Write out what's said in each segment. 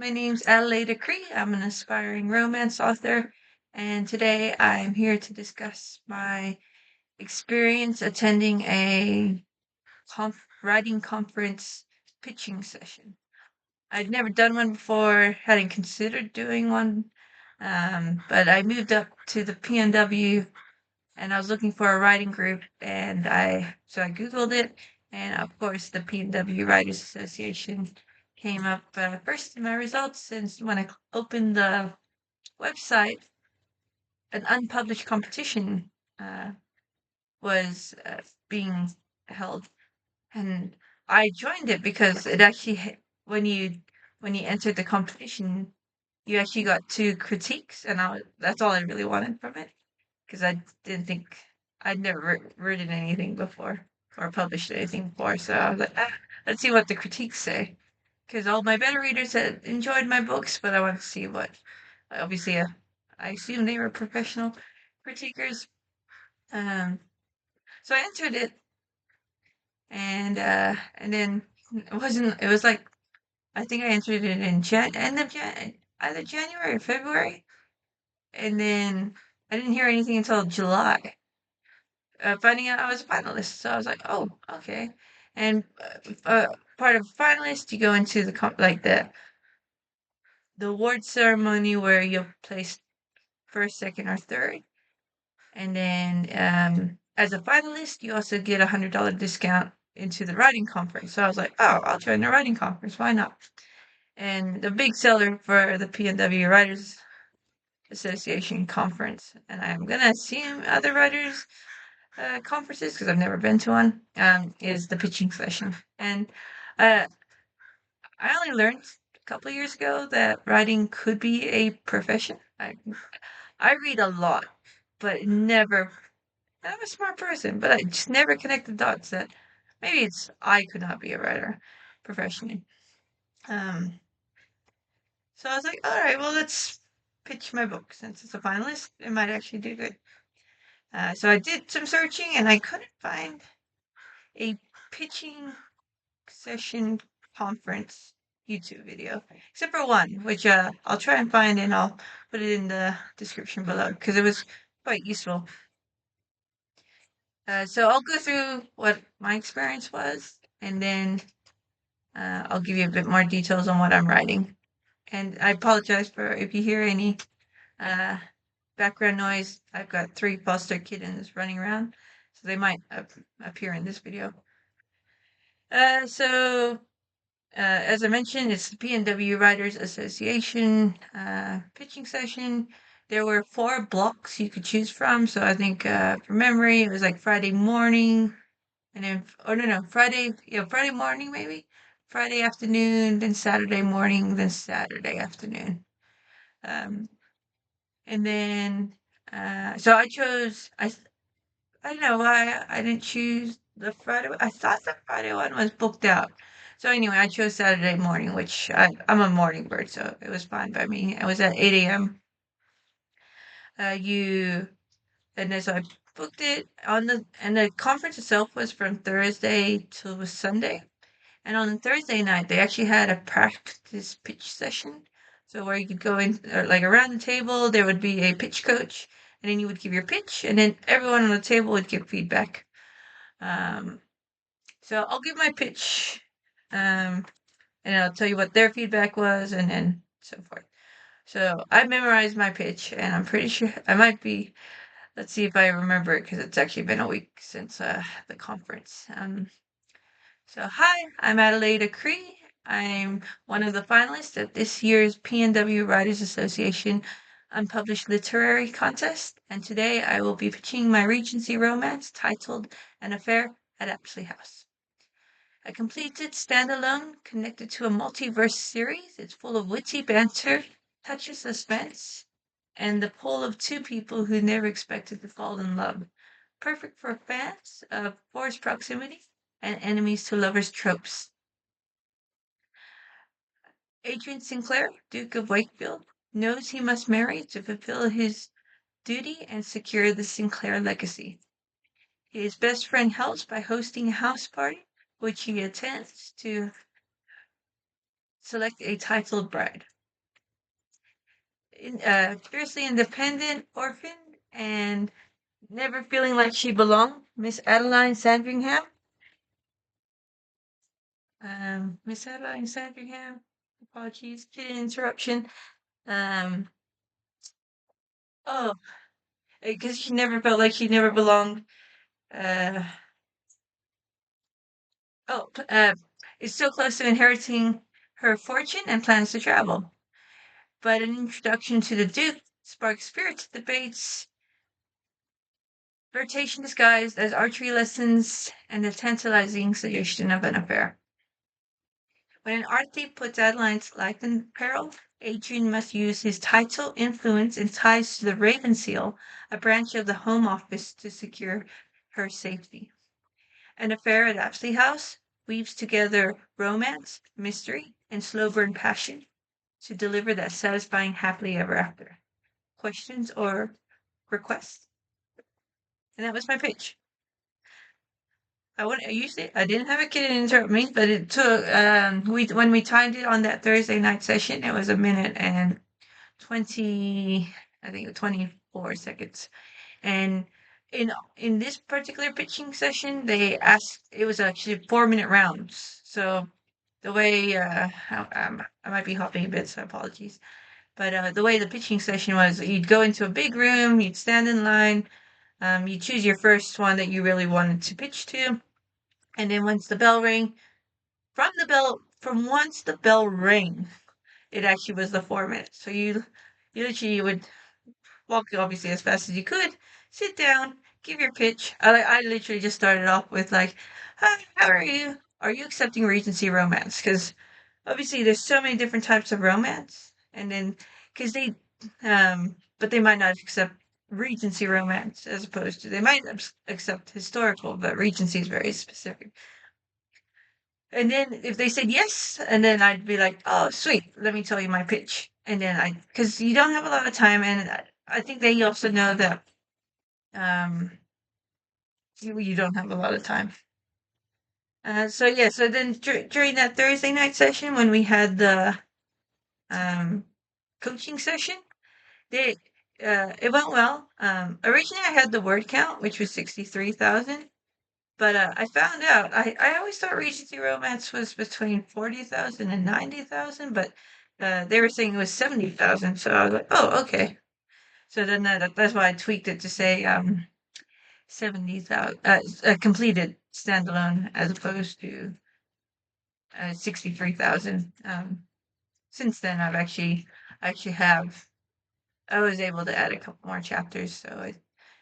My name's Adelaide Cree. I'm an aspiring romance author, and today I'm here to discuss my experience attending a writing conference pitching session. I'd never done one before, hadn't considered doing one, but I moved up to the PNW and I was looking for a writing group, and I Googled it, and of course the PNW Writers Association came up first in my results. And when I opened the website, an unpublished competition uh, was being held, and I joined it because it actually when you entered the competition, you actually got two critiques, and that's all I really wanted from it because I didn't think I'd never written anything before or published anything before. So I was like, let's see what the critiques say. Because all my beta readers had enjoyed my books, but I wanted to see what. Obviously, I assume they were professional critiquers. Um, so I entered it, and then it wasn't. It was like I think I entered it in end of either January or February, and then I didn't hear anything until July. Finding out I was a finalist. So I was like, oh, okay. And part of finalist, you go into the award ceremony where you're placed first, second, or third. And then as a finalist, you also get $100 discount into the writing conference. So I was like, oh, I'll join the writing conference. Why not? And the big seller for the PNW Writers Association conference, and I'm gonna assume other writers conferences because I've never been to one, is the pitching session. And uh, I only learned a couple of years ago that writing could be a profession. I read a lot, but never. I'm a smart person, but I just never connect the dots that maybe I could not be a writer professionally. Um, so I was like, all right, well, let's pitch my book since it's a finalist. It might actually do good. So I did some searching and I couldn't find a pitching session conference YouTube video, except for one, which I'll try and find and I'll put it in the description below because it was quite useful. So I'll go through what my experience was, and then I'll give you a bit more details on what I'm writing. And I apologize for if you hear any uh, background noise. I've got 3 foster kittens running around, so they might appear in this video. So as I mentioned, it's the PNW Writers Association pitching session. There were 4 blocks you could choose from. So I think from memory, it was like Friday morning, and then Friday morning maybe, Friday afternoon, then Saturday morning, then Saturday afternoon. And then so I don't know why I didn't choose the Friday. I thought the Friday one was booked out. So anyway, I chose Saturday morning, which I'm a morning bird, so it was fine by me. I was at 8 a.m. You and then so I booked it and the conference itself was from Thursday till Sunday. And on the Thursday night, they actually had a practice pitch session. So where you could go in, or like around the table, there would be a pitch coach, and then you would give your pitch, and then everyone on the table would give feedback. Um, so I'll give my pitch, and I'll tell you what their feedback was, and then so forth. So I memorized my pitch, and I'm pretty sure I might be. Let's see if I remember it because it's actually been a week since the conference. So hi, I'm Adelaide Cree. I'm one of the finalists at this year's PNW Writers Association Unpublished Literary Contest, and today I will be pitching my Regency romance titled An Affair at Apsley House. A completed standalone connected to a multiverse series, it's full of witty banter, touch of suspense, and the pull of 2 people who never expected to fall in love. Perfect for fans of forced proximity and enemies to lovers tropes. Adrian Sinclair, Duke of Wakefield, knows he must marry to fulfill his duty and secure the Sinclair legacy. His best friend helps by hosting a house party, which he attends to select a titled bride. Fiercely independent orphan and never feeling like she belonged, Miss Adeline Sandringham. Miss Adeline Sandringham. Apologies, kitten interruption. Um, oh, because she never felt like she never belonged. Uh, oh, is so close to inheriting her fortune and plans to travel. But an introduction to the Duke sparks spirited debates, flirtation disguised as archery lessons, and the tantalizing suggestion of an affair. When an art thief puts Adeline's life in peril, Adrian must use his title, influence, and ties to the Raven Seal, a branch of the Home Office, to secure her safety. An affair at Apsley House weaves together romance, mystery, and slow burn passion to deliver that satisfying happily ever after. Questions or requests? And that was my pitch. I didn't have a kid interrupt me, but it took we when we timed it on that Thursday night session, it was a minute and 20, I think 24 seconds. And in this particular pitching session, they asked, it was actually 4-minute rounds. So the way I might be hopping a bit, so apologies. But the way the pitching session was, you'd go into a big room, you'd stand in line, you choose your first one that you really wanted to pitch to, and then once the bell rang, from once the bell rang, it actually was the 4 minutes. So you literally would walk obviously as fast as you could, sit down, give your pitch. I literally just started off with like, "Hi, how are you? Are you accepting Regency romance?" Because obviously there's so many different types of romance, and then because but they might not accept Regency romance as opposed to they might accept historical, but Regency is very specific. And then if they said yes, and then I'd be like, "Oh, sweet, let me tell you my pitch." And then because you don't have a lot of time, and I think they also know that um, you don't have a lot of time. So yeah, so then during that Thursday night session when we had the um, coaching session, they it went well. Originally I had the word count, which was 63,000. But I found out I always thought Regency Romance was between 40,000 and 90,000, but they were saying it was 70,000. So I was like, oh, okay. So then that's why I tweaked it to say 70,000 completed standalone as opposed to 63,000. Since then, I actually have I was able to add a couple more chapters, so it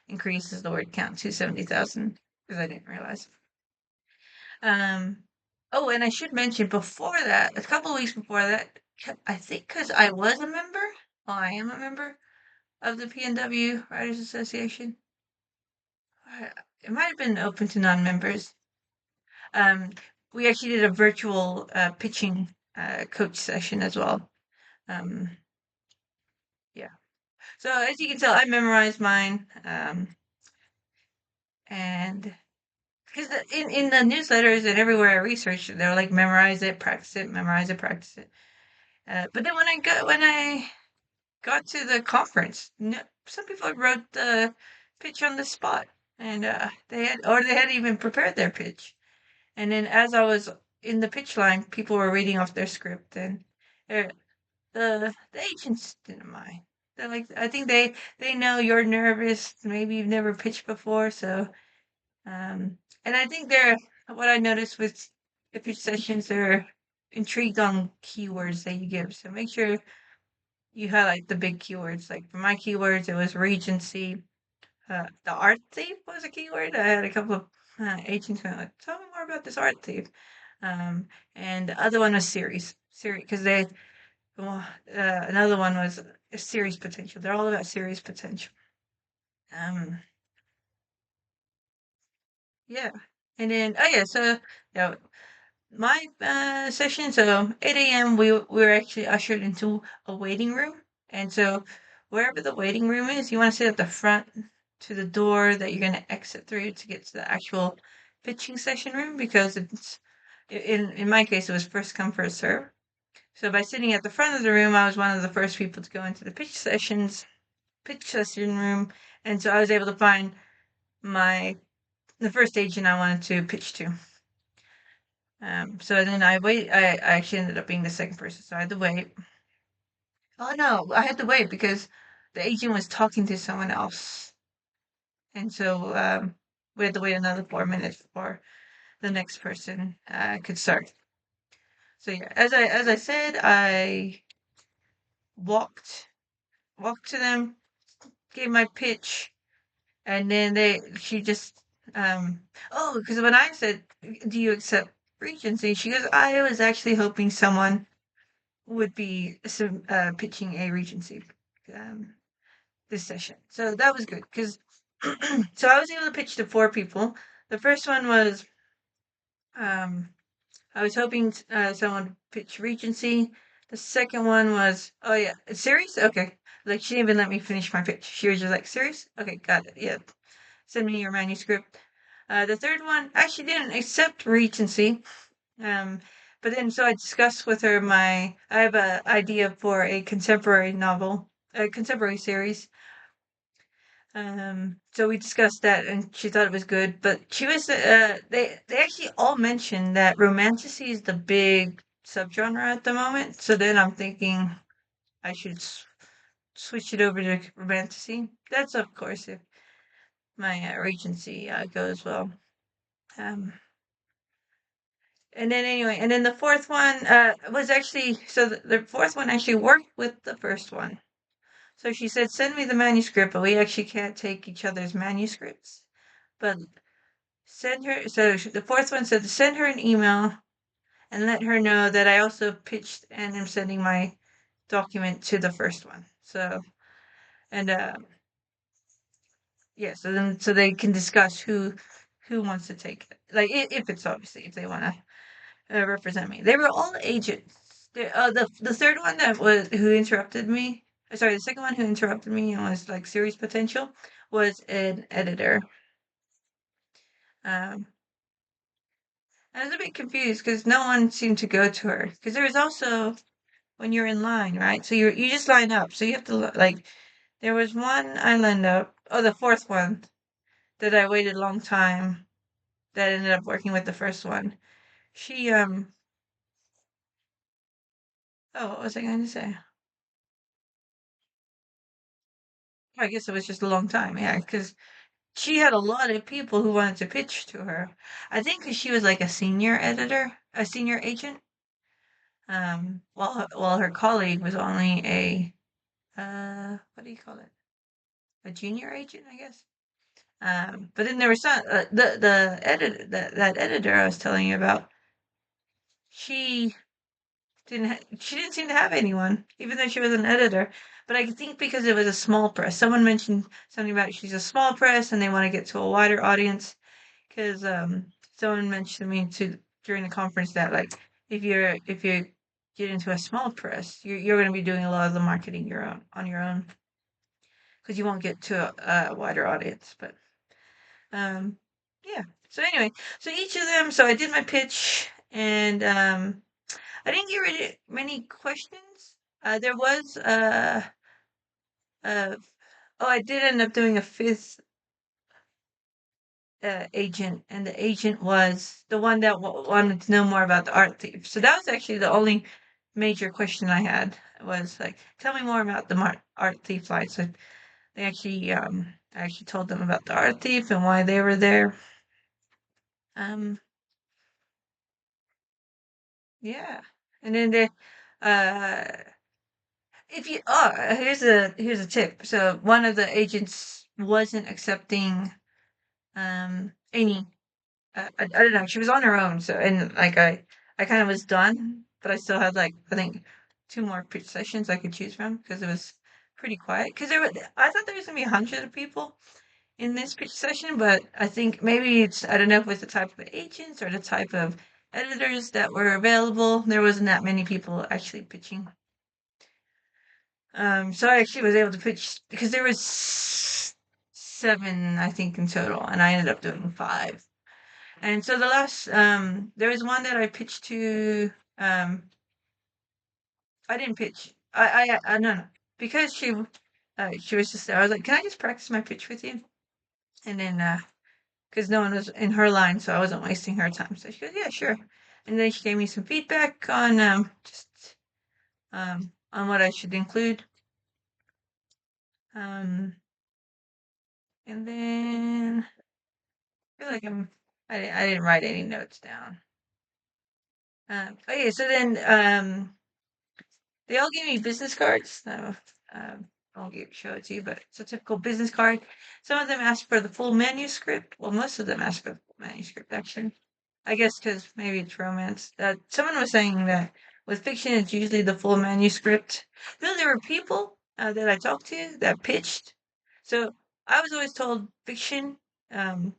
increases the word count to 70,000 because I didn't realize. Um, oh, and I should mention before that, a couple of weeks before that, I think because I was a member, well, I am a member of the PNW Writers Association. It might have been open to non-members. Um, we actually did a virtual pitching coach session as well. Um, yeah. So as you can tell, I memorized mine, and because in the newsletters and everywhere I researched, they were like memorize it, practice it, memorize it, practice it. But then when I got to the conference, no, some people wrote the pitch on the spot, and they had even prepared their pitch. And then as I was in the pitch line, people were reading off their script, and uh, the agents didn't mind. They're like, I think they know you're nervous, maybe you've never pitched before, so and I think what I noticed with the pitch sessions, they're intrigued on keywords that you give. So make sure you highlight the big keywords. Like for my keywords, it was Regency. The art thief was a keyword. I had a couple of agents going like, "Tell me more about this art thief." And the other one was series, because another one was a series potential. They're all about series potential. Um, yeah, and then oh yeah, so yeah, my session. So 8 a.m. we were actually ushered into a waiting room, and so wherever the waiting room is, you want to sit at the front to the door that you're going to exit through to get to the actual pitching session room because it's in my case it was first come first serve. So by sitting at the front of the room, I was one of the first people to go into the pitch session room, and so I was able to find the first agent I wanted to pitch to. So then I actually ended up being the second person, so I had to wait. Oh no, I had to wait because the agent was talking to someone else, and so we had to wait another 4 minutes before the next person could start. So yeah, as I said, I walked walked to them, gave my pitch, and then she just because when I said, "Do you accept Regency?" She goes, "I was actually hoping someone would be pitching a Regency um, this session." So that was good because so I was able to pitch to 4 people. The first one was um, I was hoping someone would pitch Regency. The second one was, oh yeah, series? Okay. Like, she didn't even let me finish my pitch. She was just like, series? Okay, got it. Yeah. Send me your manuscript. The third one actually didn't accept Regency. But then, so I discussed with her I have an idea for a contemporary novel, a contemporary series. So we discussed that, and she thought it was good. But she was, they actually all mentioned that romanticy is the big subgenre at the moment. So then I'm thinking I should switch it over to romanticy. That's of course if my Regency goes well. Um, and then anyway, and then the fourth one was actually so the fourth one actually worked with the first one. So she said, "Send me the manuscript, but we actually can't take each other's manuscripts. But send her." So the fourth one said to send her an email and let her know that I also pitched and am sending my document to the first one. So and yeah, so they can discuss who wants to take it. Like if it's obviously if they want to represent me. They were all agents. The third one that was who interrupted me. Sorry, the second one who interrupted me and was like serious potential was an editor. Um, I was a bit confused because no one seemed to go to her. Because there was also when you're in line, right? So you just line up. So you have to like. There was one I lined up. Oh, the fourth one that I waited a long time. That ended up working with the first one. She Oh, what was I going to say? I guess it was just a long time. Yeah, because she had a lot of people who wanted to pitch to her. I think 'cause she was like a senior editor, a senior agent. While her colleague was only a what do you call it? A junior agent, I guess. But then there was some the editor that editor I was telling you about. She she didn't seem to have anyone, even though she was an editor. But I think because it was a small press, someone mentioned something about she's a small press and they want to get to a wider audience. Because someone mentioned to me during the conference that like if you get into a small press, you're going to be doing a lot of the marketing on your own because you won't get to a wider audience. But um, yeah. So anyway, so each of them. So I did my pitch, and I didn't get really many questions. There was uh, oh, I did end up doing a fifth agent, and the agent was the one that wanted to know more about the art thief. So that was actually the only major question I had was like, tell me more about the art thief line. So they actually, I actually told them about the art thief and why they were there. Um, yeah, and then uh, if you, here's a tip. So one of the agents wasn't accepting any I don't know. She was on her own, so and like I kind of was done, but I still had like I think 2 more pitch sessions I could choose from because it was pretty quiet. Because I thought there was gonna be 100 of people in this pitch session, but I think maybe it's I don't know if it was the type of agents or the type of editors that were available. There wasn't that many people actually pitching. So I actually was able to pitch because there was 7 I think in total, and I ended up doing 5. And so the last, there was one that I pitched to, um, I didn't pitch. No, no, because she was just there. I was like, "Can I just practice my pitch with you?" And then, because no one was in her line, so I wasn't wasting her time. So she goes, "Yeah, sure." And then she gave me some feedback on just on what I should include. Um, and then I feel like I didn't write any notes down. Okay, so then they all gave me business cards. I'll show it to you, but it's a typical business card. Some of them ask for the full manuscript. Well, most of them ask for the full manuscript, actually. I guess because maybe it's romance. Someone was saying that with fiction, it's usually the full manuscript. Though there were people that I talked to that pitched. So I was always told fiction, um,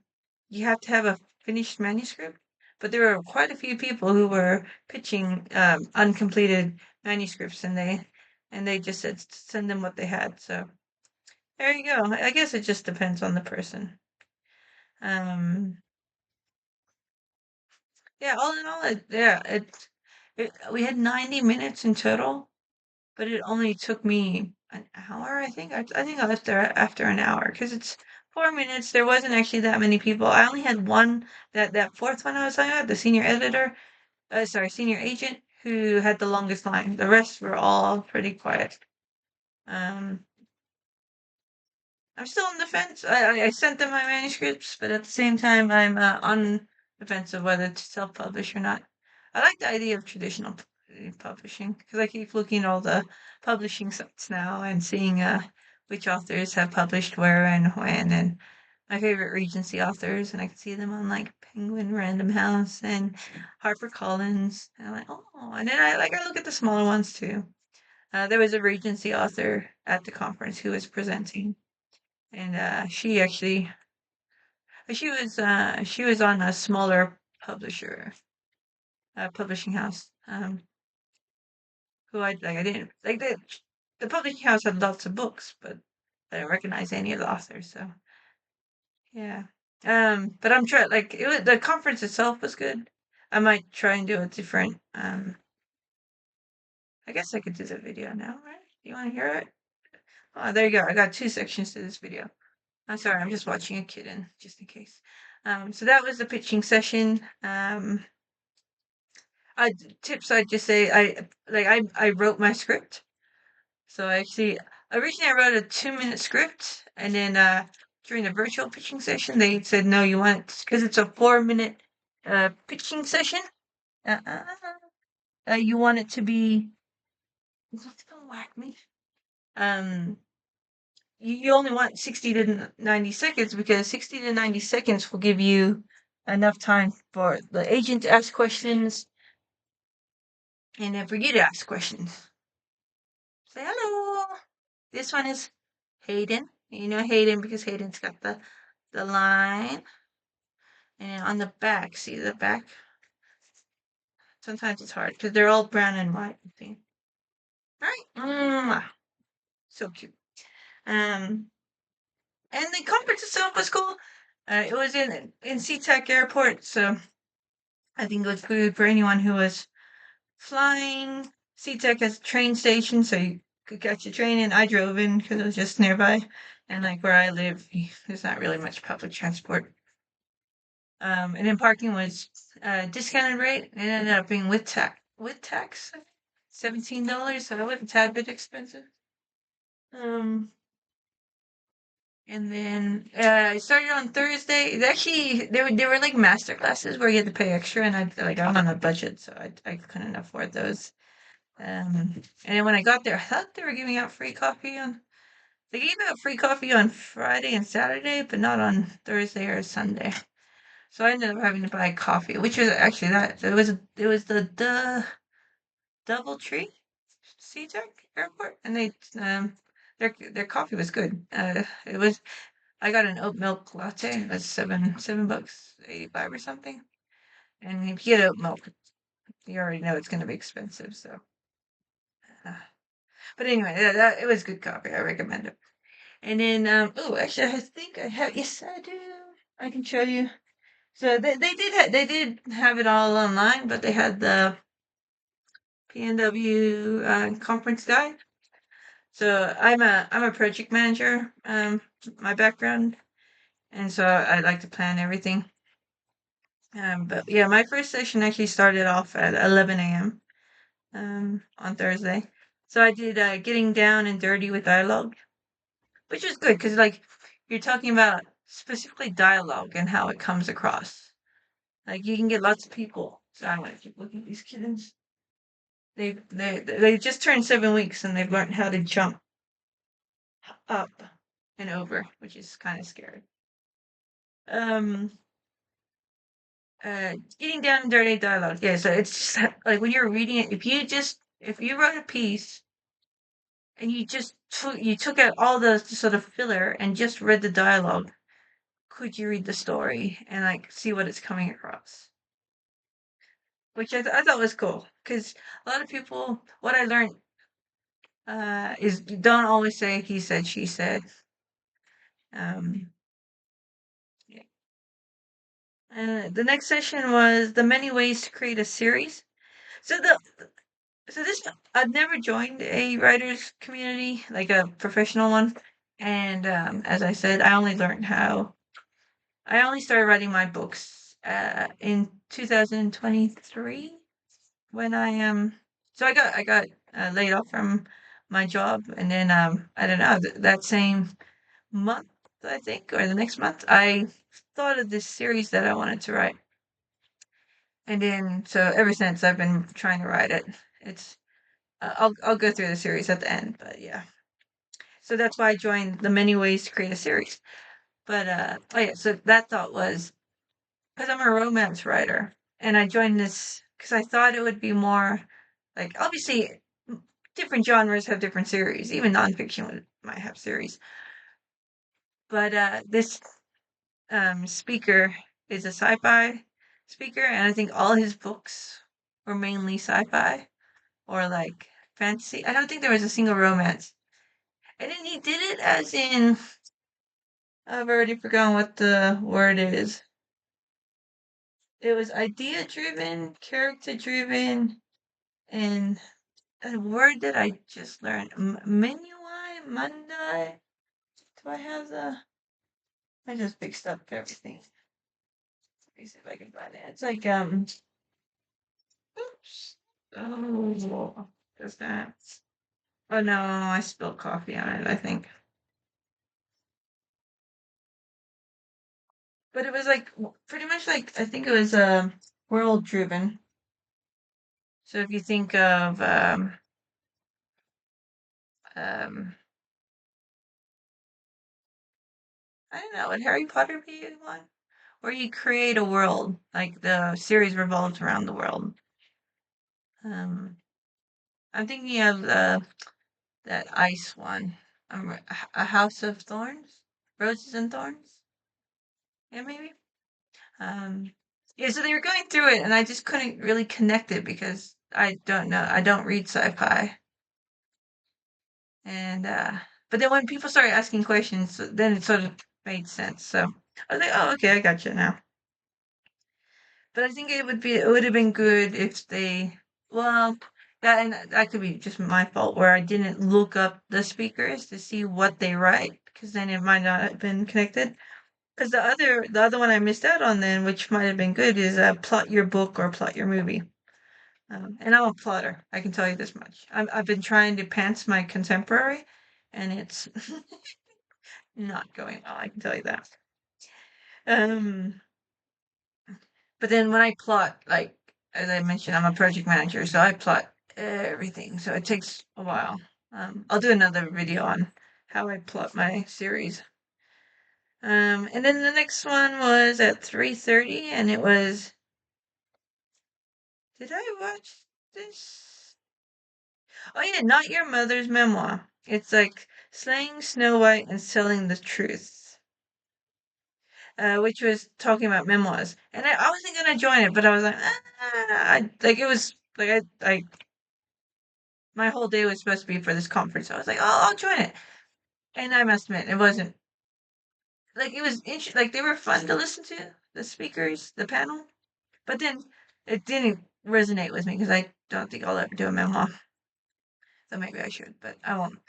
you have to have a finished manuscript. But there were quite a few people who were pitching uncompleted manuscripts, and they just said send them what they had. So there you go. I guess it just depends on the person. Um, yeah, all in all, we had 90 minutes in total, but it only took me an hour. I think I left there after an hour because it's 4 minutes. There wasn't actually that many people. I only had one that fourth one I was talking about, the senior editor. Sorry, senior agent who had the longest line. The rest were all pretty quiet. Um, I'm still on the fence. I sent them my manuscripts, but at the same time, I'm on the fence of whether to self-publish or not. I like the idea of traditional publishing because I keep looking at all the publishing sites now and seeing which authors have published where and when, and my favorite Regency authors, and I can see them on like Penguin Random House and HarperCollins. And I'm like, oh, and then I look at the smaller ones too. There was a Regency author at the conference who was presenting, and she was on a smaller publishing house. Who I didn't like the publishing house had lots of books, but I didn't recognize any of the authors. So yeah. But I'm trying. Like the conference itself was good. I might try and do a different. I guess I could do the video now, right? You want to hear it? Oh, there you go. I got two sections to this video. I'm sorry, I'm just watching a kitten, just in case. So that was the pitching session. Tips I'd just say I wrote my script. So originally I wrote a 2-minute script, and then during the virtual pitching session they said no, you want because it's a 4-minute pitching session. Uh, uh, you want it to be. What's gonna whack me? Um, you only want 60 to 90 seconds because 60 to 90 seconds will give you enough time for the agent to ask questions and then for you to ask questions. Say hello. This one is Hayden. You know Hayden because Hayden's got the line. And on the back, see the back? Sometimes it's hard because they're all brown and white. See? All right. So cute. Um, and the conference itself was cool. It was in SeaTac Airport, so I think it was good for anyone who was flying. SeaTac has a train station, so you could catch a train in. I drove in because it was just nearby, and like where I live, there's not really much public transport. And then parking was discounted rate. It ended up being with tax, $17. So it was a tad bit expensive. Um, and then I started on Thursday. Actually, there were like master classes where you had to pay extra, and I'm on a budget, so I couldn't afford those. And then when I got there, I thought they were giving out free coffee on. They gave out free coffee on Friday and Saturday, but not on Thursday or Sunday. So I ended up having to buy coffee, which was actually that it was the DoubleTree SeaTac Airport, and their coffee was good. It was I got an oat milk latte. It was $7 $85 or something. And if you get oat milk, you already know it's going to be expensive. So, uh, but anyway, it was good coffee. I recommend it. And then oh, actually, I think I have. Yes, I do. I can show you. So they did have it all online, but they had the PNW conference guy. So I'm a project manager. My background, and so I like to plan everything. But yeah, my first session actually started off at 11 a.m. On Thursday. So I did getting down and dirty with dialogue, which is good because like you're talking about specifically dialogue and how it comes across. Like you can get lots of people. So I want to keep looking at these kittens. They just turned 7 weeks and they've learned how to jump up and over, which is kind of scary. Um, getting down and dirty dialogue. Yeah, so it's just like when you're reading it, if you wrote a piece and you took out all the sort of filler and just read the dialogue, could you read the story and like see what it's coming across? Which I thought was cool because a lot of people, what I learned is you don't always say he said, she said. Um, yeah. The next session was the many ways to create a series. So the so this I've never joined a writers community like a professional one, and as I said, I only started writing my books in 2023 when so I got laid off from my job, and then I don't know that same month, I think, or the next month, I thought of this series that I wanted to write. And then, so ever since I've been trying to write it. It's, I'll go through the series at the end, but yeah. So that's why I joined the many ways to create a series. But, oh yeah, so that thought was, because I'm a romance writer, and I joined this because I thought it would be more, like, obviously, different genres have different series. Even nonfiction might have series. But this speaker is a sci-fi speaker, and I think all his books were mainly sci-fi or like fantasy. I don't think there was a single romance. And then he did it as in I've already forgotten what the word is. It was idea driven, character driven, and a word that I just learned. Menuai, Mandai. Do I have the? I just mixed up everything. Let me see if I can find it. It's like oops. Oh, does that? Oh no, I spilled coffee on it, I think. But it was like pretty much like I think it was world driven. So if you think of um I don't know, would Harry Potter be one? Where you create a world, like the series revolves around the world. Um I'm thinking of that ice one. A House of Thorns? Roses and Thorns? Yeah, maybe. Um, yeah, so they were going through it, and I just couldn't really connect it because I don't know. I don't read sci-fi, and but then when people started asking questions, then it sort of made sense. So I was like, oh, okay, I got you now. But I think it would have been good if they, well, that and that could be just my fault where I didn't look up the speakers to see what they write, because then it might not have been connected. Because the other one I missed out on then, which might have been good, is plot your book or plot your movie. And I'm a plotter. I can tell you this much. I've been trying to pants my contemporary, and it's not going well. I can tell you that. Um, but then when I plot, like as I mentioned, I'm a project manager, so I plot everything. So it takes a while. I'll do another video on how I plot my series. And then the next one was at 3:30, and it was. Did I watch this? Oh yeah, Not Your Mother's Memoir. It's like slaying Snow White and selling the truth, which was talking about memoirs. And I wasn't gonna join it, but I was like, like it was like my whole day was supposed to be for this conference. So I was like, oh, I'll join it. And I must admit, it wasn't like it was like they were fun to listen to the speakers, the panel, but then it didn't resonate with me because I don't think I'll ever do a memoir. So maybe I should, but I won't.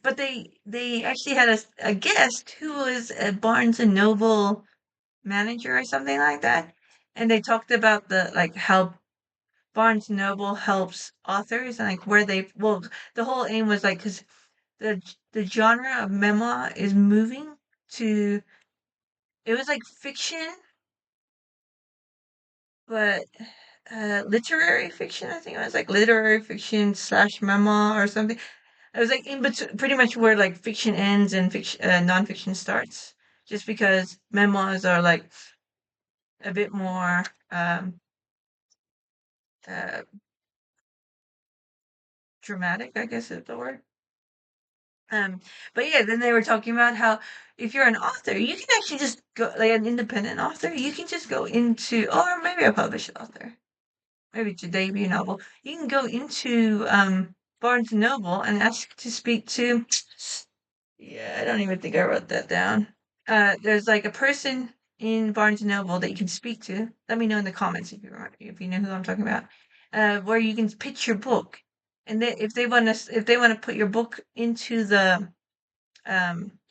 But they actually had a guest who was a Barnes and Noble manager or something like that, and they talked about the like how Barnes Noble helps authors and like where they well the whole aim was like because the genre of memoir is moving to it was like fiction but literary fiction. I think it was like literary fiction slash memoir or something. It was like in between, pretty much where like fiction ends and fiction nonfiction starts. Just because memoirs are like a bit more uh, dramatic, I guess is the word. Um, but yeah, then they were talking about how if you're an author, you can actually just go like an independent author. You can just go into, or maybe a published author, maybe to debut novel. You can go into Barnes and Noble and ask to speak to. Yeah, I don't even think I wrote that down. There's like a person in Barnes and Noble that you can speak to. Let me know in the comments if you know who I'm talking about. Where you can pitch your book, and if they want to put your book into the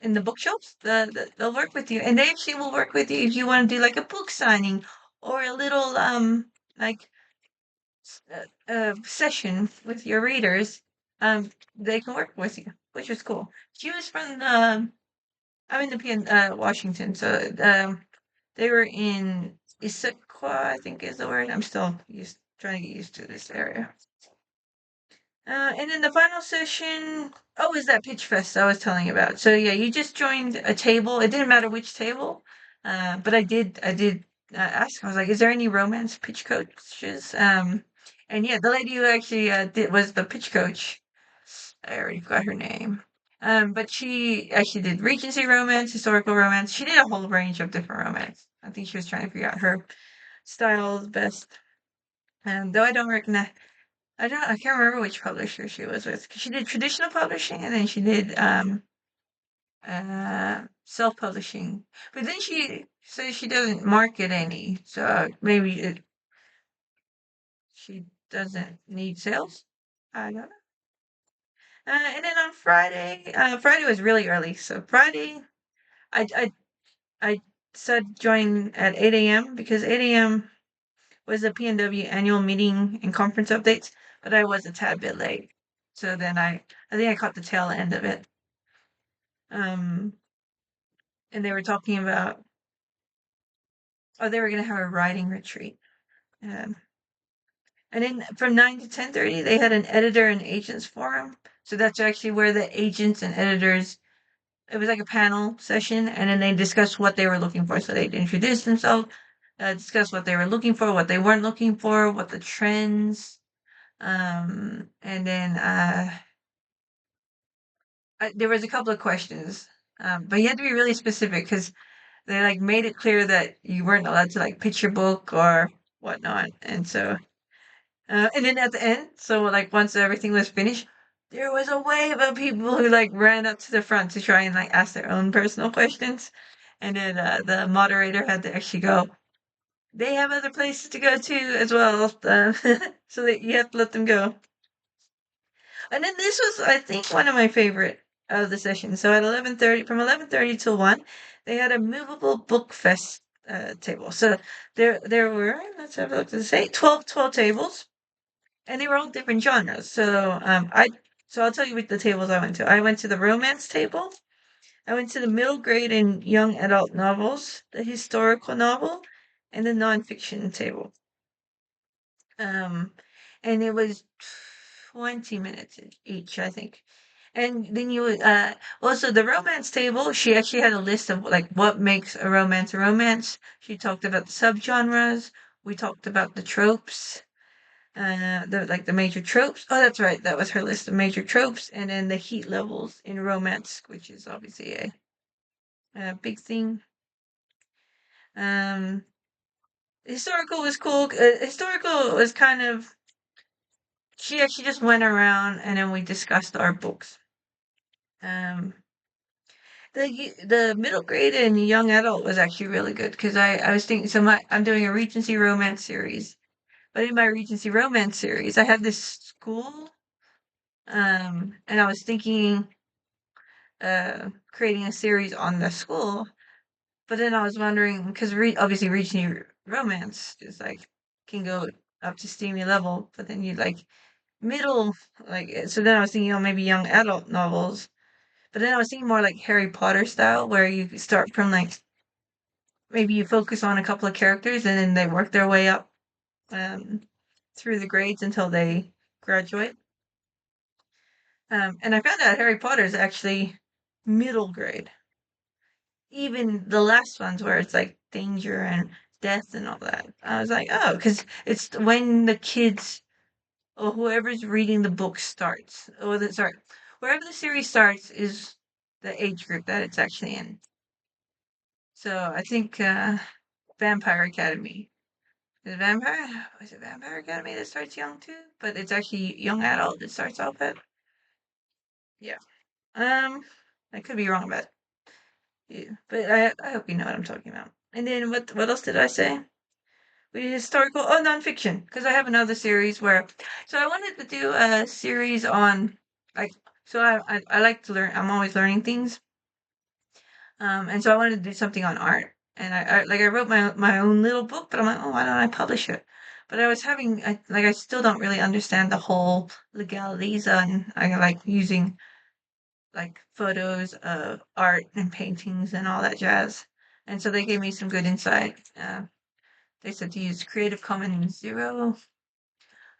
in the bookshops, they'll work with you, and they actually will work with you if you want to do like a book signing or a little like session with your readers. They can work with you, which is cool. She was from the I'm in the Washington, so they were in Issaquah, I think is the word. I'm still trying to get used to this area. And then the final session, oh, is that Pitch Fest I was telling you about. So yeah, you just joined a table. It didn't matter which table, but I did ask. I was like, "Is there any romance pitch coaches?" And yeah, the lady who actually did was the pitch coach. I already forgot her name. But she actually did Regency romance, historical romance. She did a whole range of different romance. I think she was trying to figure out her style best. Though I don't recognize I can't remember which publisher she was with. 'Cause she did traditional publishing and then she did self-publishing. But then she says she doesn't market any, so maybe she doesn't need sales. I don't know. And then on Friday, Friday was really early. So Friday, I I I said join at 8 a.m. because 8 a.m. was the PNW annual meeting and conference updates, but I was a tad bit late. So then I think I caught the tail end of it. Um, and they were talking about, oh, they were going to have a writing retreat. Um, and then from 9 to 10:30, they had an editor and agents forum. So that's actually where the agents and editors, it was like a panel session, and then they discussed what they were looking for. So they'd introduce themselves, discuss what they were looking for, what they weren't looking for, what the trends, and then there was a couple of questions, but you had to be really specific because they like made it clear that you weren't allowed to like pitch your book or whatnot. And so, and then at the end, so like once everything was finished, there was a wave of people who like ran up to the front to try and like ask their own personal questions. And then the moderator had to actually go, they have other places to go to as well. So that you have to let them go. And then this was, I think, one of my favorite of the sessions. So at 11:30, from 11:30 till 1, they had a movable book fest table. So there were, let's have a look to say, 12 tables, and they were all different genres. So I'll tell you what the tables I went to. I went to the romance table. I went to the middle grade and young adult novels, the historical novel, and the nonfiction table. Um, and it was 20 minutes each, I think. And then you would also the romance table, she actually had a list of like what makes a romance a romance. She talked about the subgenres. We talked about the tropes. The major tropes. Oh, that's right. That was her list of major tropes, and then the heat levels in romance, which is obviously a big thing. Um, historical was cool. Historical was kind of she actually just went around and then we discussed our books. Um, the middle grade and young adult was actually really good because I was thinking I'm doing a Regency romance series But in my Regency romance series, I had this school, and I was thinking creating a series on the school. But then I was wondering because obviously Regency romance is like can go up to steamy level, but then you like middle so then I was thinking, oh, maybe young adult novels. But then I was thinking more like Harry Potter style, where you start from like maybe you focus on a couple of characters and then they work their way up um, through the grades until they graduate. And I found out Harry Potter is actually middle grade. Even the last ones where it's like danger and death and all that. I was like, oh, because it's when the kids or whoever's reading the book starts, sorry, wherever the series starts is the age group that it's actually in. So I think Vampire Academy. Is it Vampire Academy that starts young too? But it's actually young adult that starts off at. Yeah. Um, I could be wrong about it. Yeah, but I hope you know what I'm talking about. And then what else did I say? We did historical, oh, nonfiction, because I have another series where, so I wanted to do a series on, like, so I like to learn, I'm always learning things, and so I wanted to do something on art, and I wrote my own little book, but I'm like, oh, why don't I publish it? But I was having, I still don't really understand the whole legalities on, I like using, like, photos of art and paintings and all that jazz, and so they gave me some good insight, they said to use Creative Commons Zero.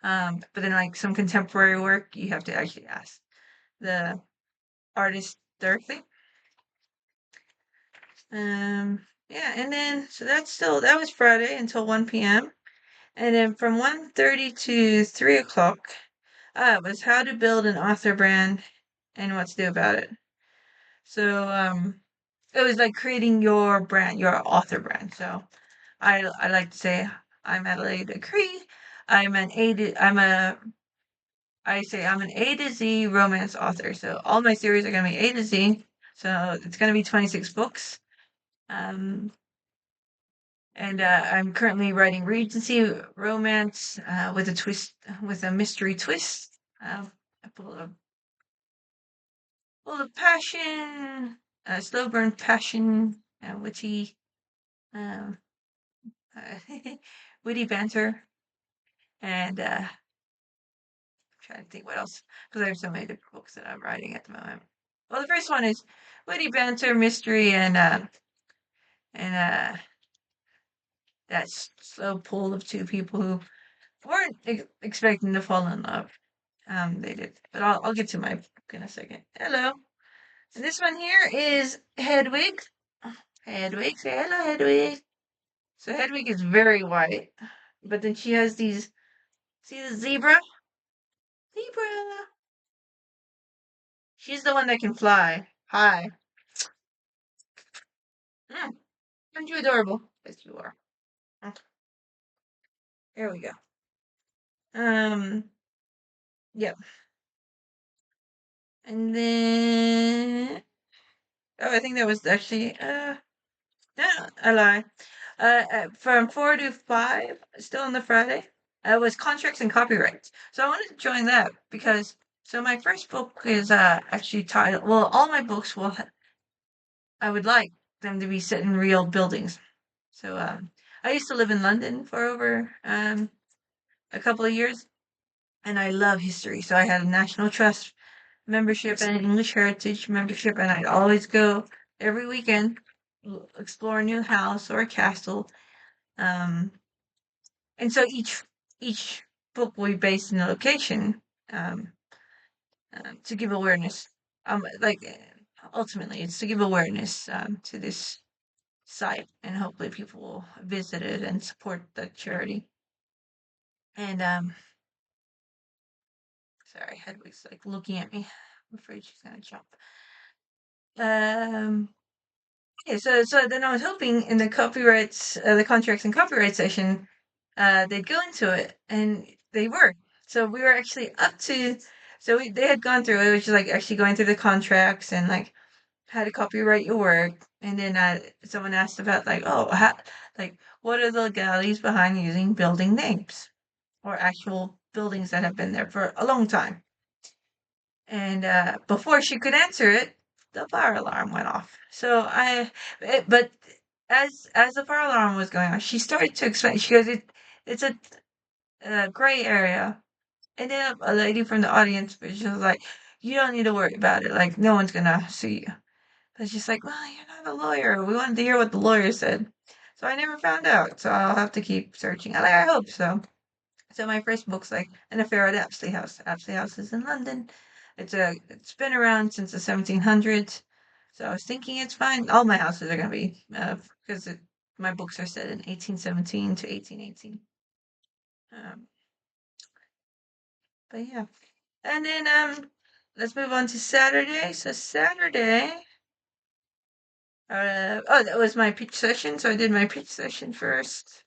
But then like some contemporary work, you have to actually ask the artist directly. Yeah, and then so that was Friday until 1 p.m. And then from 1:30 to 3 o'clock, was how to build an author brand and what to do about it. So it was like creating your brand, your author brand. So I like to say I'm Adelaide Cree. I'm a I say I'm an A to Z romance author. So all my series are going to be A to Z. So it's going to be 26 books. Um, and I'm currently writing Regency romance with a twist, with a mystery twist. Full of, full of passion, slow burn passion, witty, um, witty banter, and trying to think what else, because I have so many different books that I'm writing at the moment. Well, the first one is witty banter, mystery, and that slow pull of two people who weren't expecting to fall in love. They did, but I'll get to my book in a second. Hello, and this one here is Hedwig. Hedwig, say hello, Hedwig. So Hedwig is very white, but then she has these. See the zebra? Zebra. She's the one that can fly. Hi. Mm, aren't you adorable? Yes, you are. Mm, there we go. Um, yeah. And then, oh, I think that was actually, no, I lie. From 4 to 5, still on the Friday, was contracts and copyrights. So I wanted to join that because, so my first book is actually titled, well, all my books I would like them to be set in real buildings. So I used to live in London for over a couple of years, and I love history. So I had a National Trust membership and an English Heritage membership, and I'd always go every weekend, explore a new house or a castle. Um, and so each book will be based in a location um, to give awareness. Ultimately, it's to give awareness to this site, and hopefully people will visit it and support the charity. And sorry, Hedwig's like looking at me. I'm afraid she's gonna jump. Um, yeah, so then I was hoping in the contracts and copyright session, they'd go into it, and they were. So we were actually up to, they had gone through it, which is like actually going through the contracts and like how to copyright your work, and then someone asked about like, oh, like what are the legalities behind using building names? or actual buildings that have been there for a long time. And before she could answer it, the fire alarm went off. But as the fire alarm was going off, she started to explain. She goes, it's a gray area. And then a lady from the audience was just like, "You don't need to worry about it. Like, no one's gonna see you." I was just like, "Well, you're not a lawyer. We wanted to hear what the lawyer said." So I never found out. So I'll have to keep searching. I hope so. So my first book's like An Affair at Apsley House. Apsley House is in London. It's been around since the 1700s. So I was thinking it's fine. All my houses are gonna be because my books are set in 1817 to 1818. Um, but yeah, and then let's move on to Saturday. So Saturday, that was my pitch session. So I did my pitch session first.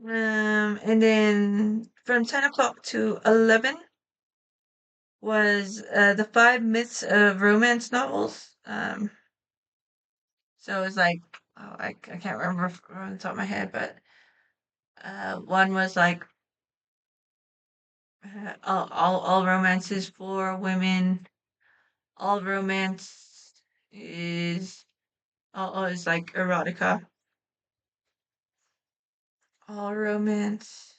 And then from 10 o'clock to 11 was the 5 myths of romance novels. So it was like, oh, I can't remember on the top of my head, but one was like all romance is for women. All romance is all is like erotica. All romance.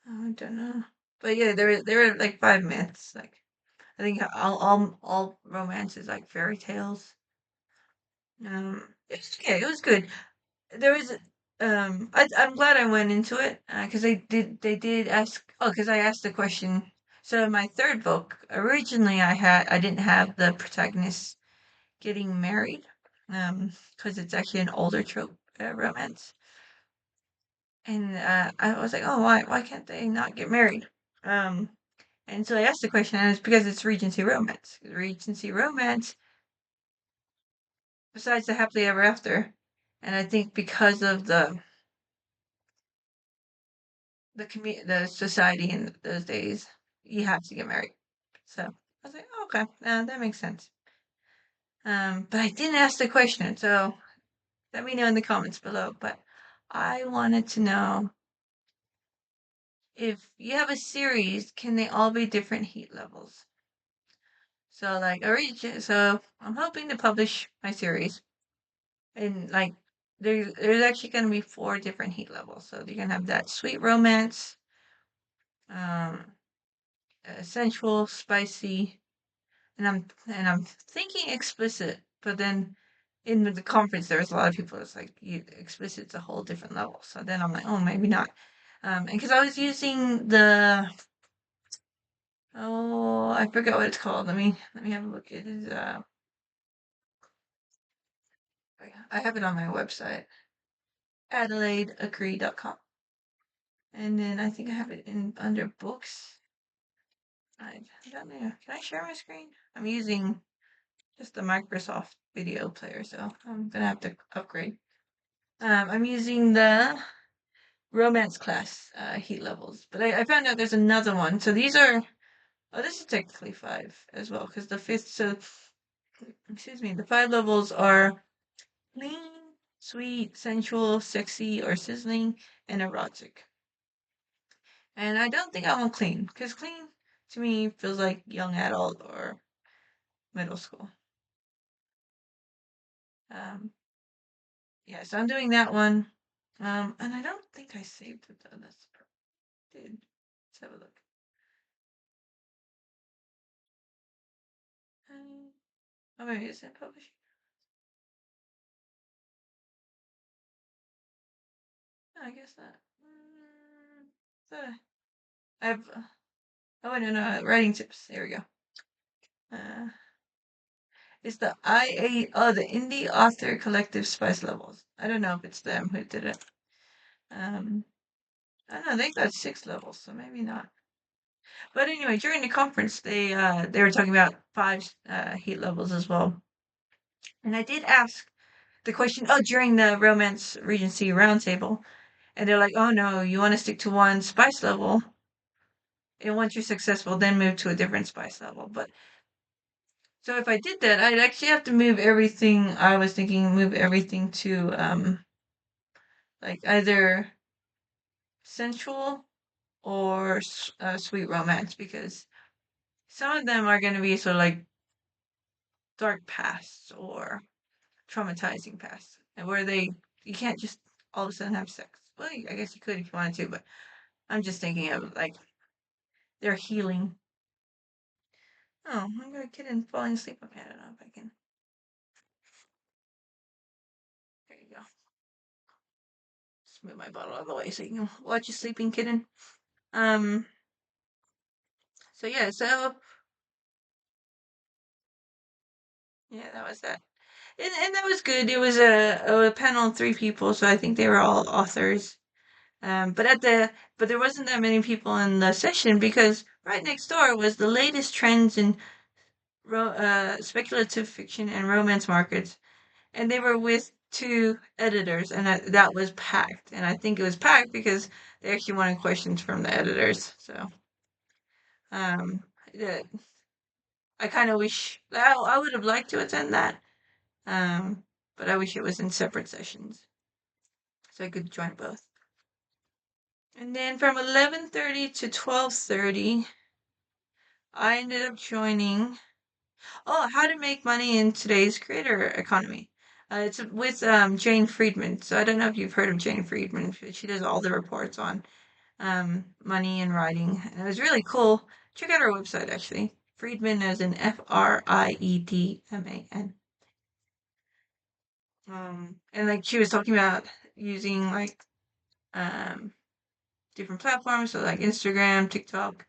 Oh, I don't know, but yeah, there were like 5 myths. Like I think all romance is like fairy tales. It was okay. It was good. There was I'm glad I went into it because they did ask. Oh, because I asked the question. So in my third book, originally I didn't have the protagonist getting married, because it's actually an older trope romance, and I was like, oh, why can't they not get married? Um, and so I asked the question, and it's because it's Regency romance. Regency romance, besides the happily ever after, and I think because of the society in those days, you have to get married. So I was like, oh, okay, that makes sense. But I didn't ask the question, so let me know in the comments below. But I wanted to know, if you have a series, can they all be different heat levels? So like so I'm hoping to publish my series, and like there's actually going to be 4 different heat levels. So you're going to have that sweet romance, um, sensual, spicy, and I'm thinking explicit, but then in the conference there was a lot of people that's like, you explicit's a whole different level. So then I'm like, oh, maybe not. And because I was using the, oh, I forgot what it's called. Let me have a look. It is I have it on my website, adelaideagree.com. And then I think I have it in under books. I don't know. Can I share my screen? I'm using just the Microsoft video player, so I'm gonna have to upgrade. I'm using the romance class heat levels, but I found out there's another one. So these are, oh, this is technically 5 as well, because the fifth, so, excuse me, the 5 levels are clean, sweet, sensual, sexy, or sizzling, and erotic. And I don't think I want clean, because clean to me feels like young adult or middle school. Um, yeah, so I'm doing that one. And I don't think I saved it though. That's did. Let's have a look. Oh, maybe it's in publishing. No, I guess not. So I've. Oh, no, writing tips. There we go. Uh, it's the the Indie Author Collective Spice Levels. I don't know if it's them who did it. I don't know. They got 6 levels, so maybe not. But anyway, during the conference, they were talking about 5 heat levels as well. And I did ask the question. Oh, during the Romance Regency Roundtable, and they're like, "Oh no, you want to stick to one spice level, and once you're successful, then move to a different spice level." But so if I did that, I'd actually have to move everything. I was thinking move everything to like either sensual or sweet romance, because some of them are going to be sort of like dark pasts or traumatizing pasts, and where you can't just all of a sudden have sex. Well, I guess you could if you wanted to, but I'm just thinking of like they're healing. Oh, I'm gonna kitten falling asleep. Okay, I don't know if I can. There you go. Just move my bottle out of the way so you can watch a sleeping kitten. Um. So yeah. So yeah, that was that. And that was good. It was a panel of three people, so I think they were all authors. But there wasn't that many people in the session because right next door was the latest trends in speculative fiction and romance markets, and they were with two editors, and that was packed. And I think it was packed because they actually wanted questions from the editors. So, um, yeah, I kind of wish I would have liked to attend that, um, but I wish it was in separate sessions so I could join both. And then from 11:30 to 12:30, I ended up joining. Oh, how to make money in today's creator economy. It's with Jane Friedman. So I don't know if you've heard of Jane Friedman. She does all the reports on money and writing, and it was really cool. Check out her website actually. Friedman as in Friedman. And like she was talking about using like um different platforms, so like Instagram, TikTok,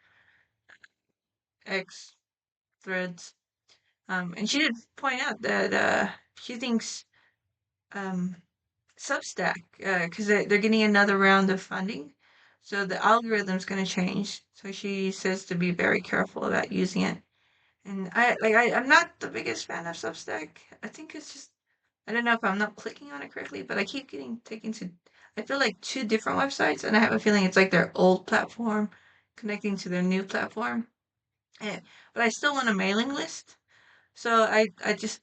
X, Threads. And she did point out that she thinks um, Substack, because they're getting another round of funding, so the algorithm's going to change. So she says to be very careful about using it. And I'm not the biggest fan of Substack. I think it's just I don't know if I'm not clicking on it correctly, but I keep getting taken to I feel like two different websites, and I have a feeling it's like their old platform connecting to their new platform. Eh, but I still want a mailing list. So I just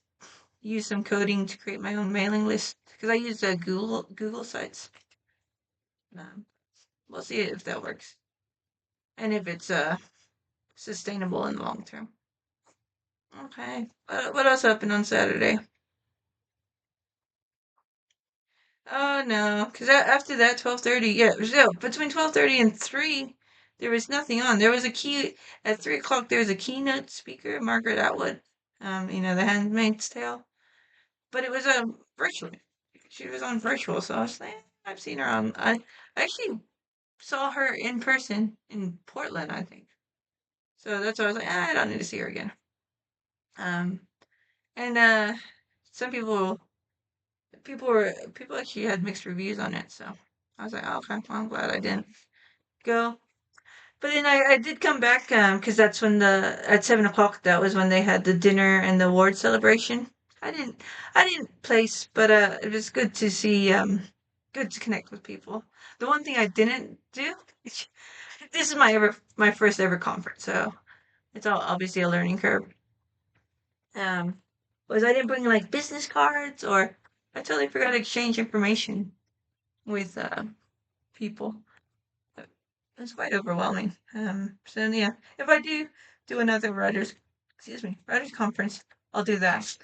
use some coding to create my own mailing list because I use Google Sites. Um, we'll see if that works and if it's sustainable in the long term. Okay. What else happened on Saturday? Oh no, because after that 12:30, yeah, between 12:30 and 3, there was nothing on. There was a key at 3 o'clock. There was a keynote speaker, Margaret Atwood. The Handmaid's Tale, but it was virtual. She was on virtual, so I was like, I've seen her on. I actually saw her in person in Portland, I think. So that's why I was like, I don't need to see her again. Um, and some people actually had mixed reviews on it, so I was like, oh, okay, well, I'm glad I didn't go. But then I did come back because that's when at 7 o'clock that was when they had the dinner and the award celebration. I didn't I didn't place, but it was good to see good to connect with people. The one thing I didn't do, this is my first ever conference, so it's all obviously a learning curve. Um, was I didn't bring like business cards, or I totally forgot to exchange information with people. It's quite overwhelming. So yeah, if I do another writers conference, I'll do that.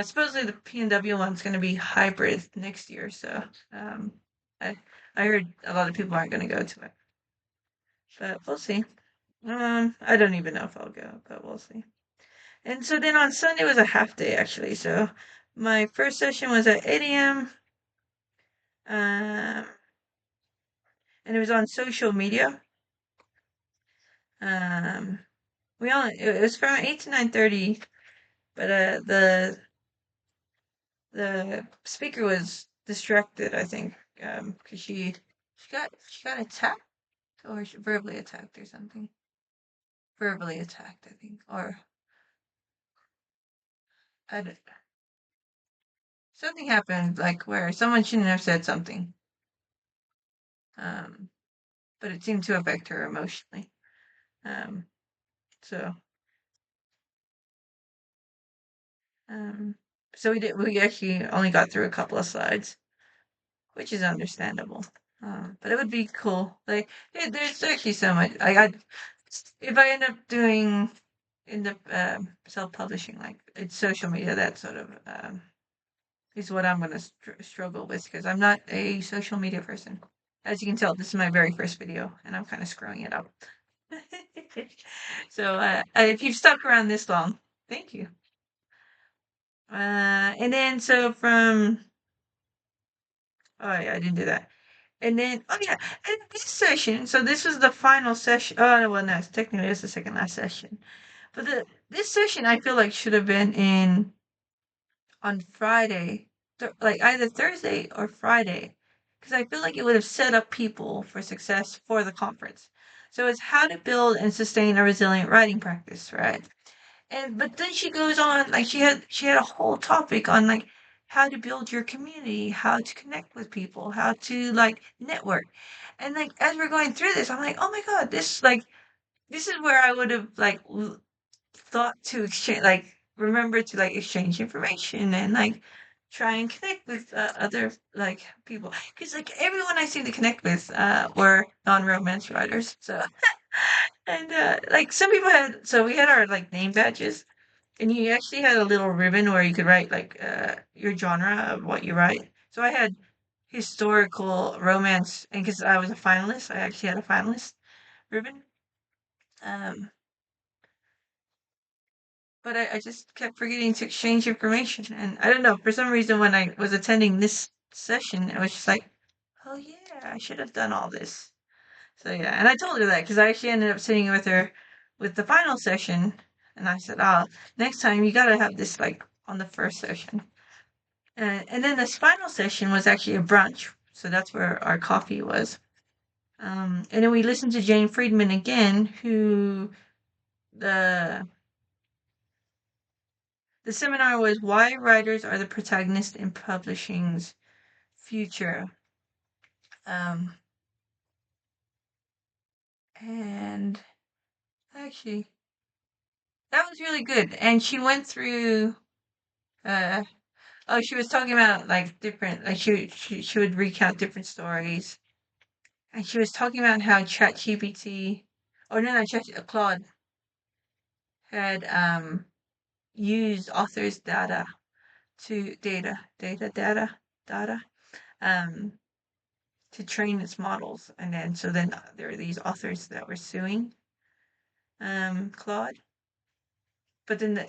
Supposedly the PNWWA one's going to be hybrid next year, so um, I I heard a lot of people aren't going to go to it, but we'll see. I don't even know if I'll go, but we'll see. And so then on Sunday was a half day actually. So my first session was at 8 a.m. Um, and it was on social media. Um, it was from 8 to 9:30, but the speaker was distracted, I think, because she got attacked or verbally attacked or something. Verbally attacked, I think, or I don't, something happened like where someone shouldn't have said something. Um, but it seemed to affect her emotionally. Um, so um, so we actually only got through a couple of slides, which is understandable. But it would be cool. Like, there's actually so much. I if I end up self-publishing, like it's social media, that sort of is what I'm gonna struggle with because I'm not a social media person. As you can tell, this is my very first video, and I'm kind of screwing it up. So if you've stuck around this long, thank you. And then so from oh yeah, I didn't do that. And then oh yeah, and this session. So this was the final session. Oh well, no, technically it's the second last session. But this session I feel like should have been in on Friday, like either Thursday or Friday, because I feel like it would have set up people for success for the conference. So it's how to build and sustain a resilient writing practice, right? And but then she goes on, like she had a whole topic on like how to build your community, how to connect with people, how to like network. And like as we're going through this, I'm like, oh my god, this is where I would have like thought to exchange, like remember to like exchange information and like try and connect with other like people because like everyone I seem to connect with were non-romance writers. So and like some people had, so we had our like name badges, and you actually had a little ribbon where you could write like your genre of what you write. So I had historical romance, and because I was a finalist, I actually had a finalist ribbon. Um, but I just kept forgetting to exchange information. And I don't know, for some reason, when I was attending this session, I was just like, oh yeah, I should have done all this. So yeah, and I told her that because I actually ended up sitting with her with the final session, and I said, oh, next time you gotta have this like on the first session. And then this final session was actually a brunch, so that's where our coffee was. And then we listened to Jane Friedman again, who the The seminar was Why Writers Are the Protagonists in Publishing's Future. Um, and actually, that was really good. And she went through, uh, oh, she was talking about like different, like she would recount different stories. And she was talking about how ChatGPT, or no, Claude had used authors' data, um, to train its models. And then, so then there are these authors that were suing Claude. But then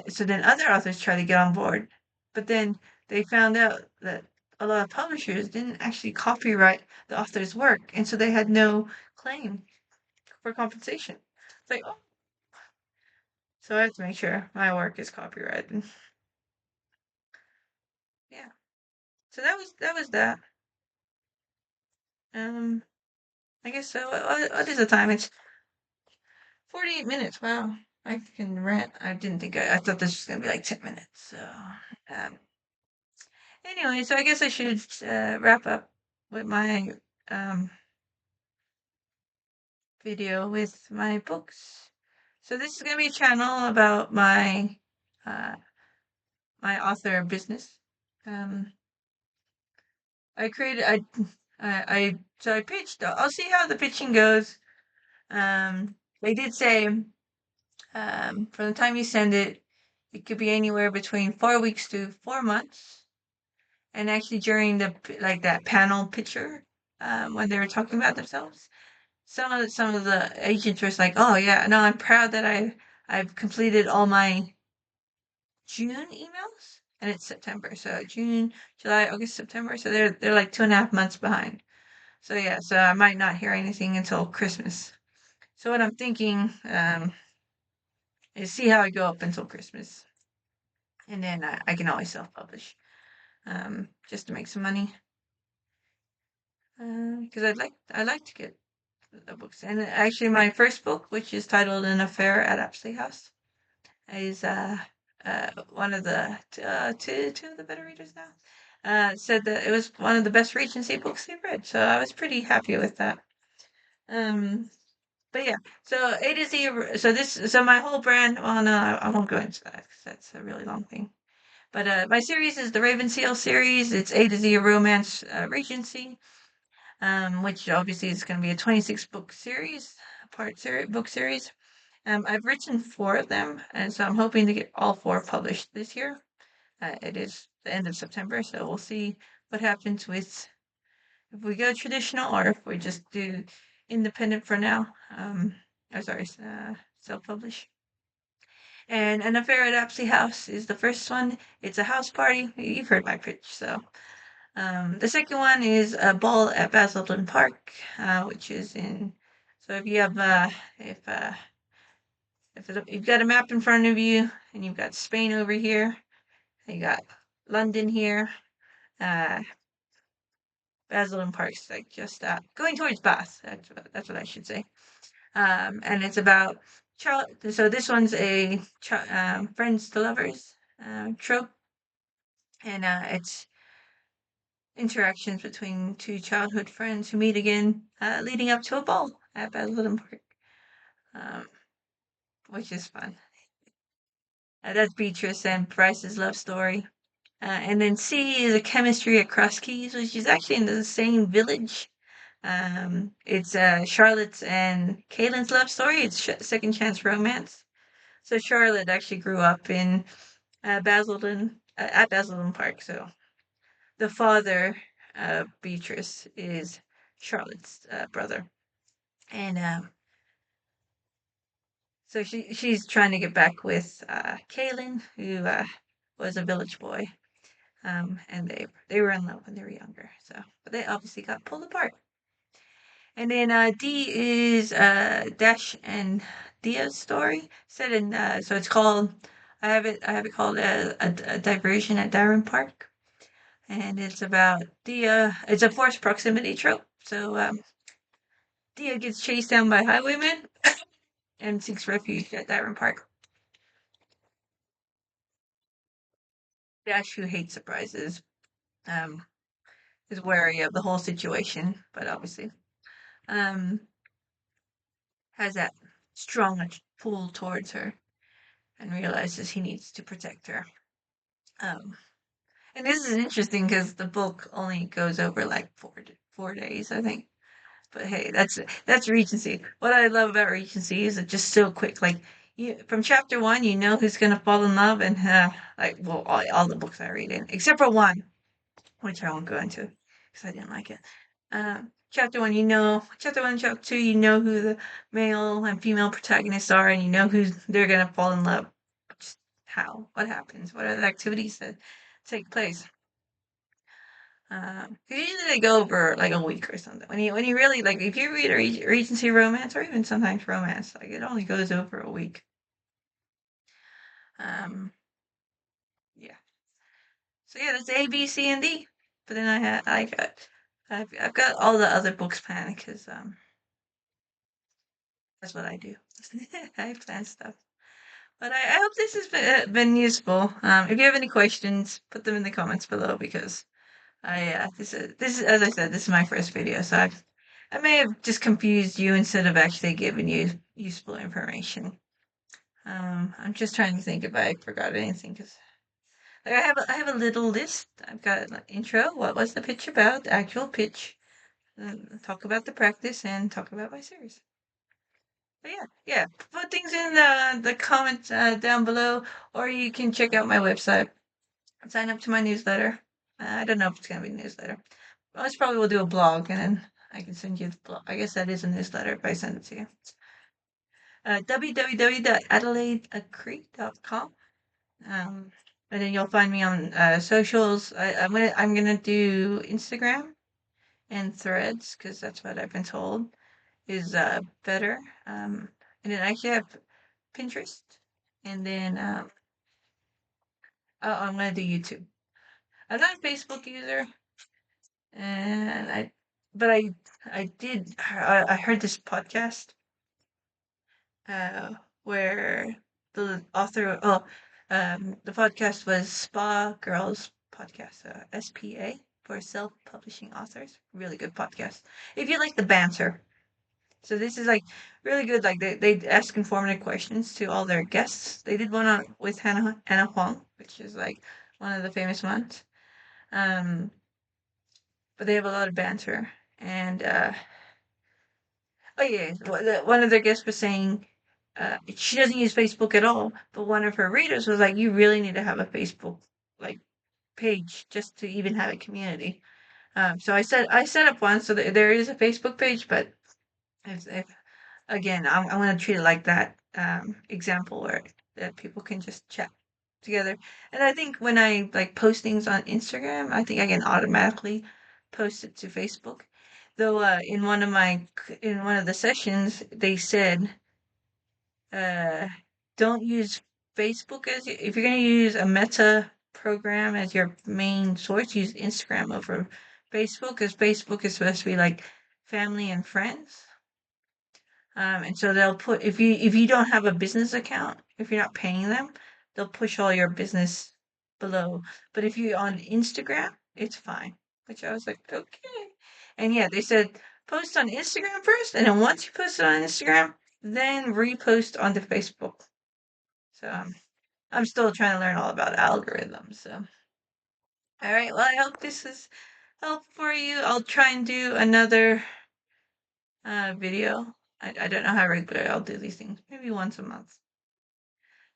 so then other authors try to get on board. But then they found out that a lot of publishers didn't actually copyright the author's work. And so they had no claim for compensation. It's like, oh, so I have to make sure my work is copyrighted. Yeah. So that was that. Um, I guess so. What is the time? It's 48 minutes. Wow. I can rant. I didn't think I thought this was gonna be like 10 minutes. So, um, anyway, so I guess I should wrap up with my um, video with my books. So this is gonna be a channel about uh, my author business. Um, I created so I pitched. I'll see how the pitching goes. They did say from the time you send it, it could be anywhere between 4 weeks to 4 months. And actually, during the like that panel picture, when they were talking about themselves, some of the agents were like, "Oh yeah, no, I'm proud that I've completed all my June emails, and it's September, so June, July, August, September, so they're like 2.5 months behind. So yeah, so I might not hear anything until Christmas. So what I'm thinking is see how I go up until Christmas, and then I can always self-publish just to make some money. Because I'd like to get the books. And actually, my first book, which is titled An Affair at Apsley House, is one of the two of the better readers now. Said that it was one of the best Regency books they've read, so I was pretty happy with that. Um, but yeah, so A to Z. So my whole brand. Well, no, I won't go into that because that's a really long thing. But my series is the Raven Seal series. It's A to Z Romance Regency, which obviously is going to be a 26 book series, book series. I've written 4 of them, and so I'm hoping to get all 4 published this year. It is the end of September, so we'll see what happens with if we go traditional or if we just do independent for now. Sorry, self-publish. And An Affair at Apsley House is the first one. It's a house party. You've heard my pitch, so. The second one is a ball at Basildon Park, which is in. So if you have, if you've got a map in front of you and you've got Spain over here, you got London here, uh, Basildon Park's like just going towards Bath. That's what I should say. And it's about child. So this one's a friends to lovers trope, and it's interactions between 2 childhood friends who meet again, leading up to a ball at Basildon Park, um, which is fun. That's Beatrice and Bryce's love story. And then C is a chemistry at Cross Keys, which is actually in the same village. It's Charlotte's and Kaylin's love story. It's second chance romance. So Charlotte actually grew up in Basildon at Basildon Park. So the father of Beatrice is Charlotte's brother, and so she's trying to get back with Kaylin, who was a village boy, and they were in love when they were younger. So, but they obviously got pulled apart. And then D is Dash and Dia's story, set in so it's called I have it called a diversion at Darren Park, and it's about Dia. It's a forced proximity trope. So Dia gets chased down by highwaymen and seeks refuge at Darren Park. Dash, who hates surprises, um, is wary of the whole situation, but obviously um, has that strong pull towards her and realizes he needs to protect her. Um, and this is interesting because the book only goes over like 4 days, I think. But hey, that's Regency. What I love about Regency is it's just so quick. Like from chapter 1, you know who's gonna fall in love, and like well, all the books I read in, except for one, which I won't go into because I didn't like it. Chapter 1, you know, chapter 1, chapter 2, you know who the male and female protagonists are, and you know who they're gonna fall in love. Just how? What happens? What are the activities that take place? Usually they go over like a week or something. When you really like, if you read a Regency romance or even sometimes romance, like it only goes over a week. Um, yeah. So yeah, that's A, B, C, and D. But then I've got all the other books planned because that's what I do. I plan stuff. But I hope this has been useful. If you have any questions, put them in the comments below because this is as I said, this is my first video, so I may have just confused you instead of actually giving you useful information. I'm just trying to think if I forgot anything because like I have a little list. I've got an intro. What was the pitch about? The actual pitch. Talk about the practice and talk about my series. But yeah. Put things in the comments down below, or you can check out my website. Sign up to my newsletter. I don't know if it's gonna be a newsletter. Most probably we'll do a blog, and then I can send you the blog. I guess that is a newsletter if I send it to you. www.adelaideacree.com. And then you'll find me on socials. I'm gonna do Instagram and Threads because that's what I've been told is better. And then I actually have Pinterest, and then I'm gonna do YouTube. I'm not a Facebook user, and but I heard this podcast uh, where the author, the podcast was Spa Girls Podcast, SPA for self-publishing authors. Really good podcast. If you like the banter. So this is like really good. Like they ask informative questions to all their guests. They did one on with Anna Huang, which is like one of the famous ones. Um, but they have a lot of banter. And oh yeah, one of their guests was saying she doesn't use Facebook at all, but one of her readers was like, "You really need to have a Facebook like page just to even have a community." So I set up one so that there is a Facebook page, but if again, I'm gonna treat it like that example where that people can just chat together. And I think when I like post things on Instagram, I think I can automatically post it to Facebook. Though in one of the sessions they said uh don't use Facebook as if you're gonna use a meta program as your main source, use Instagram over Facebook because Facebook is supposed to be like family and friends. And so they'll put if you don't have a business account, if you're not paying them, they'll push all your business below. But if you're on Instagram, it's fine. Which I was like, okay. And yeah, they said post on Instagram first, and then once you post it on Instagram, then repost onto Facebook. So I'm still trying to learn all about algorithms. So all right, well I hope this is helpful for you. I'll try and do another video. I don't know how regular I'll do these things. Maybe once a month.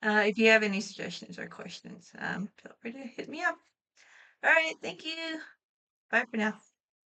If you have any suggestions or questions, feel free to hit me up. All right, thank you. Bye for now.